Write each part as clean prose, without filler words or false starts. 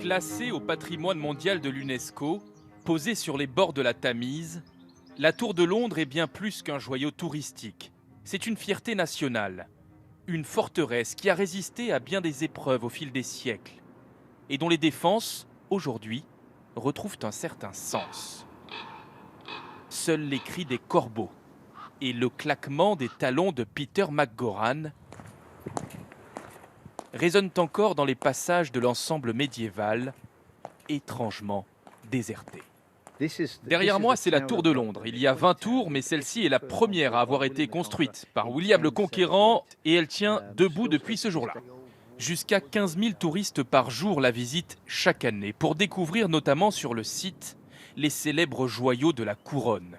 Classée au patrimoine mondial de l'UNESCO, posée sur les bords de la Tamise, la Tour de Londres est bien plus qu'un joyau touristique. C'est une fierté nationale, une forteresse qui a résisté à bien des épreuves au fil des siècles et dont les défenses, aujourd'hui, retrouvent un certain sens. Seuls les cris des corbeaux et le claquement des talons de Peter McGoran résonnent encore dans les passages de l'ensemble médiéval, étrangement déserté. Derrière moi, c'est la Tour de Londres. Il y a 20 tours, mais celle-ci est la première à avoir été construite par William le Conquérant et elle tient debout depuis ce jour-là. Jusqu'à 15 000 touristes par jour la visitent chaque année pour découvrir notamment sur le site les célèbres joyaux de la couronne.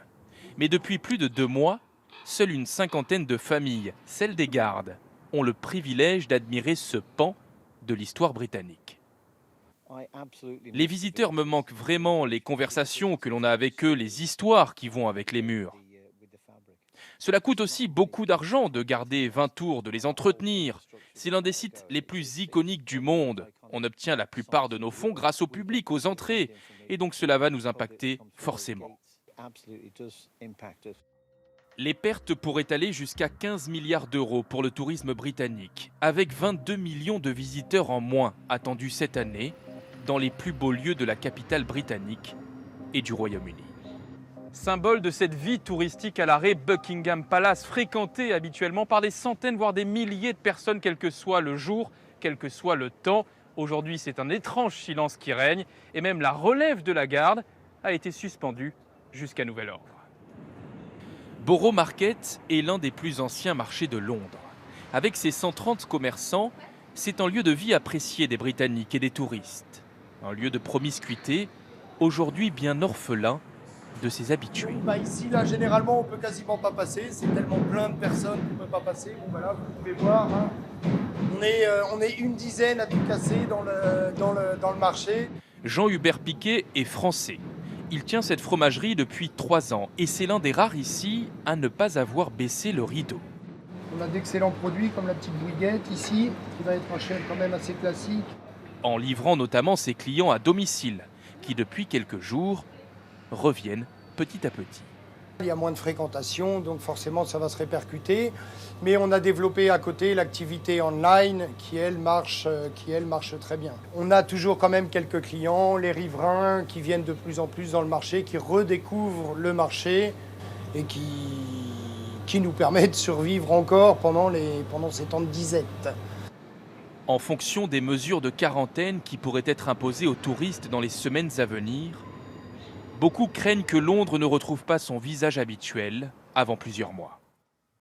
Mais depuis plus de 2 mois, seule une cinquantaine de familles, celles des gardes, ont le privilège d'admirer ce pan de l'histoire britannique. Les visiteurs me manquent vraiment, les conversations que l'on a avec eux, les histoires qui vont avec les murs. Cela coûte aussi beaucoup d'argent de garder 20 tours, de les entretenir. C'est l'un des sites les plus iconiques du monde. On obtient la plupart de nos fonds grâce au public, aux entrées. Et donc cela va nous impacter forcément. Les pertes pourraient aller jusqu'à 15 milliards d'euros pour le tourisme britannique, avec 22 millions de visiteurs en moins attendus cette année dans les plus beaux lieux de la capitale britannique et du Royaume-Uni. Symbole de cette vie touristique à l'arrêt, Buckingham Palace, fréquenté habituellement par des centaines, voire des milliers de personnes, quel que soit le jour, quel que soit le temps. Aujourd'hui, c'est un étrange silence qui règne, et même la relève de la garde a été suspendue jusqu'à nouvel ordre. Borough Market est l'un des plus anciens marchés de Londres. Avec ses 130 commerçants, c'est un lieu de vie apprécié des Britanniques et des touristes. Un lieu de promiscuité, aujourd'hui bien orphelin de ses habitués. Ici, là, généralement, on peut quasiment pas passer. C'est tellement plein de personnes qu'on ne peut pas passer. Bon, voilà, vous pouvez voir. Hein. On est une dizaine à tout casser dans le marché. Jean-Hubert Piquet est français. Il tient cette fromagerie depuis 3 ans et c'est l'un des rares ici à ne pas avoir baissé le rideau. On a d'excellents produits comme la petite briguette ici, qui va être un chef quand même assez classique. En livrant notamment ses clients à domicile, qui depuis quelques jours reviennent petit à petit. Il y a moins de fréquentation, donc forcément ça va se répercuter. Mais on a développé à côté l'activité online qui elle marche très bien. On a toujours quand même quelques clients, les riverains qui viennent de plus en plus dans le marché, qui redécouvrent le marché et qui nous permet de survivre encore pendant ces temps de disette. En fonction des mesures de quarantaine qui pourraient être imposées aux touristes dans les semaines à venir, beaucoup craignent que Londres ne retrouve pas son visage habituel avant plusieurs mois.